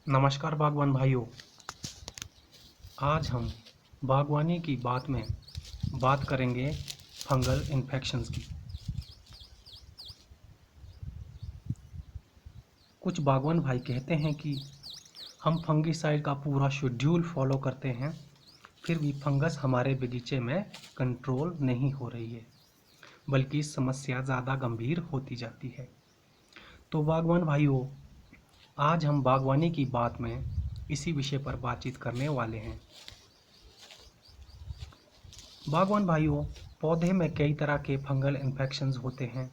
नमस्कार बागवान भाइयों। आज हम बागवानी की बात में बात करेंगे फंगल इन्फेक्शंस की। कुछ बागवान भाई कहते हैं कि हम फंगिसाइड का पूरा शेड्यूल फॉलो करते हैं, फिर भी फंगस हमारे बगीचे में कंट्रोल नहीं हो रही है, बल्कि समस्या ज़्यादा गंभीर होती जाती है। तो बागवान भाइयों, आज हम बागवानी की बात में इसी विषय पर बातचीत करने वाले हैं। बागवान भाइयों, पौधे में कई तरह के फंगल इन्फेक्शंस होते हैं।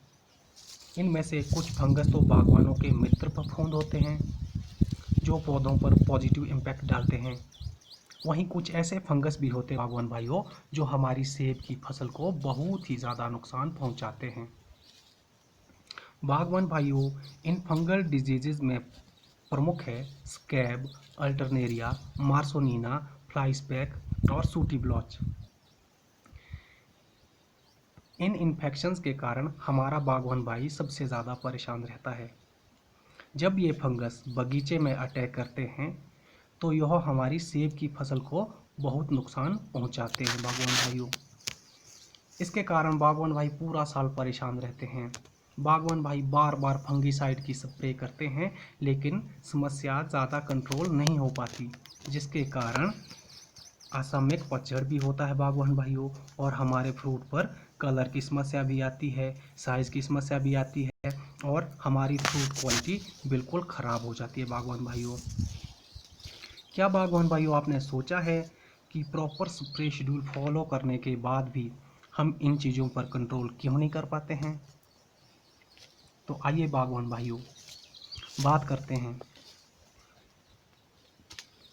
इनमें से कुछ फंगस तो बागवानों के मित्र फफूंद होते हैं जो पौधों पर पॉजिटिव इम्पैक्ट डालते हैं। वहीं कुछ ऐसे फंगस भी होते हैं बागवान भाइयों जो हमारी सेब की फसल को बहुत ही ज़्यादा नुकसान पहुंचाते हैं। बागवान भाइयों, इन फंगल डिजीज़ में प्रमुख है स्कैब, अल्टरनेरिया, मार्सोनीना, फ्लाई स्पैक और सूटी ब्लॉच। इन इन्फेक्शंस के कारण हमारा बागवान भाई सबसे ज़्यादा परेशान रहता है। जब ये फंगस बगीचे में अटैक करते हैं तो यह हमारी सेब की फसल को बहुत नुकसान पहुंचाते हैं बागवान भाइयों। इसके कारण बागवान भाई पूरा साल परेशान रहते हैं। बागवान भाई बार बार फंगिसाइड की स्प्रे करते हैं, लेकिन समस्या ज़्यादा कंट्रोल नहीं हो पाती, जिसके कारण असामयिक पतझड़ भी होता है बागवान भाइयों, और हमारे फ्रूट पर कलर की समस्या भी आती है, साइज़ की समस्या भी आती है, और हमारी फ्रूट क्वालिटी बिल्कुल ख़राब हो जाती है बागवान भाइयों। क्या बागवान भाइयों, आपने सोचा है कि प्रॉपर स्प्रे शेड्यूल फॉलो करने के बाद भी हम इन चीज़ों पर कंट्रोल क्यों नहीं कर पाते हैं? तो आइए बागवान भाइयों, बात करते हैं।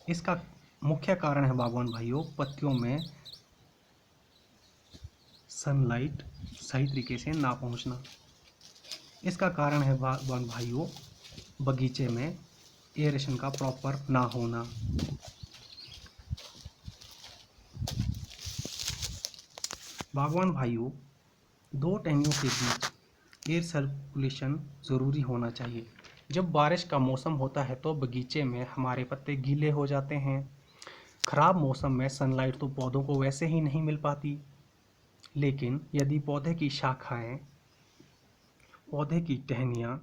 इसका मुख्य कारण है बागवान भाइयों, पत्तियों में सनलाइट सही तरीके से ना पहुंचना। इसका कारण है बागवान भाइयों, बगीचे में एयरेशन का प्रॉपर ना होना। बागवान भाइयों, दो टहनियों के बीच एयर सर्कुलेशन ज़रूरी होना चाहिए। जब बारिश का मौसम होता है तो बगीचे में हमारे पत्ते गीले हो जाते हैं। ख़राब मौसम में सनलाइट तो पौधों को वैसे ही नहीं मिल पाती, लेकिन यदि पौधे की शाखाएं, पौधे की टहनियाँ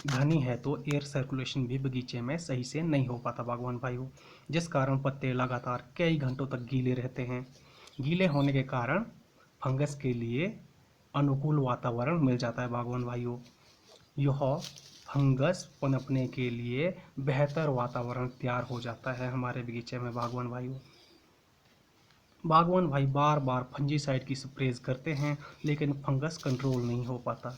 घनी है तो एयर सर्कुलेशन भी बगीचे में सही से नहीं हो पाता बागवान भाइयों, जिस कारण पत्ते लगातार कई घंटों तक गीले रहते हैं। गीले होने के कारण फंगस के लिए अनुकूल वातावरण मिल जाता है बागवान भाइयों। यह फंगस पनपने के लिए बेहतर वातावरण तैयार हो जाता है हमारे बगीचे में बागवान भाइयों। बागवान भाई बार बार फंजीसाइड की स्प्रेज करते हैं, लेकिन फंगस कंट्रोल नहीं हो पाता।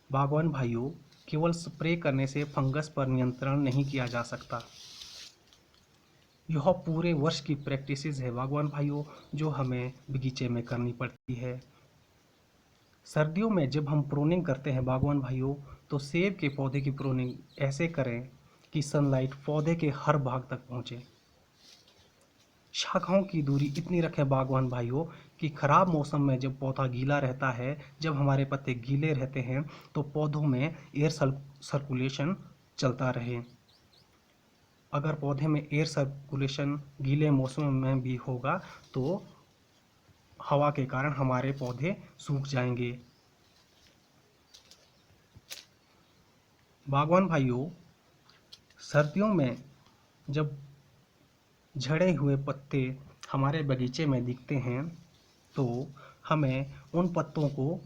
बागवान भाइयों, केवल स्प्रे करने से फंगस पर नियंत्रण नहीं किया जा सकता। यह पूरे वर्ष की प्रैक्टिसेस है बागवान भाइयों, जो हमें बगीचे में करनी पड़ती है। सर्दियों में जब हम प्रूनिंग करते हैं बागवान भाइयों, तो सेब के पौधे की प्रूनिंग ऐसे करें कि सनलाइट पौधे के हर भाग तक पहुंचे। शाखाओं की दूरी इतनी रखें बागवान भाइयों कि खराब मौसम में जब पौधा गीला रहता है, जब हमारे पत्ते गीले रहते हैं, तो पौधों में एयर सर्कुलेशन चलता रहे। अगर पौधे में एयर सर्कुलेशन गीले मौसम में भी होगा तो हवा के कारण हमारे पौधे सूख जाएंगे। बागवान भाइयों, सर्दियों में जब झड़े हुए पत्ते हमारे बगीचे में दिखते हैं तो हमें उन पत्तों को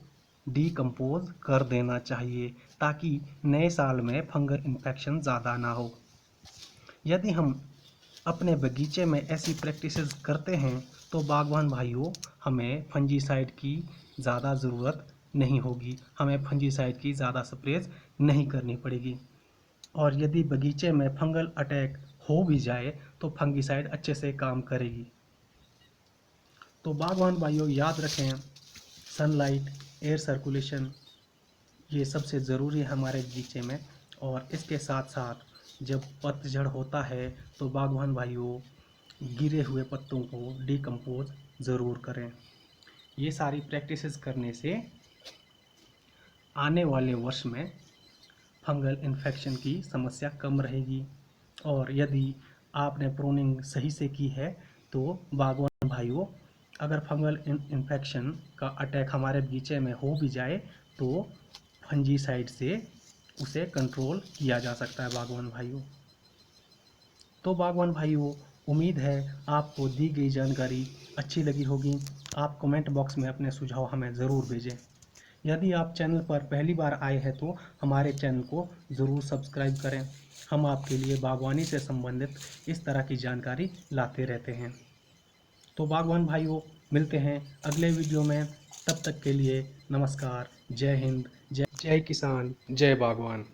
डीकम्पोज कर देना चाहिए, ताकि नए साल में फंगल इन्फेक्शन ज़्यादा ना हो। यदि हम अपने बगीचे में ऐसी प्रैक्टिसेस करते हैं तो बागवान भाइयों, हमें फंजीसाइड की ज़्यादा ज़रूरत नहीं होगी, हमें फंजीसाइड की ज़्यादा स्प्रेज नहीं करनी पड़ेगी। और यदि बगीचे में फंगल अटैक हो भी जाए तो फंगिसाइड अच्छे से काम करेगी। तो बागवान भाइयों, याद रखें, सनलाइट, एयर सर्कुलेशन ये सबसे ज़रूरी है हमारे बगीचे में। और इसके साथ साथ जब पतझड़ होता है तो बागवान भाइयों, गिरे हुए पत्तों को डिकम्पोज ज़रूर करें। ये सारी प्रैक्टिसेस करने से आने वाले वर्ष में फंगल इन्फेक्शन की समस्या कम रहेगी। और यदि आपने प्रूनिंग सही से की है तो बागवान भाइयों, अगर फंगल इन्फेक्शन का अटैक हमारे बगीचे में हो भी जाए तो फंजीसाइड से उसे कंट्रोल किया जा सकता है बागवान भाइयों। तो बागवान भाइयों, उम्मीद है आपको दी गई जानकारी अच्छी लगी होगी। आप कमेंट बॉक्स में अपने सुझाव हमें ज़रूर भेजें। यदि आप चैनल पर पहली बार आए हैं तो हमारे चैनल को ज़रूर सब्सक्राइब करें। हम आपके लिए बागवानी से संबंधित इस तरह की जानकारी लाते रहते हैं। तो बागवान भाइयों, मिलते हैं अगले वीडियो में। तब तक के लिए नमस्कार, जय हिंद, जय किसान, जय बागवान।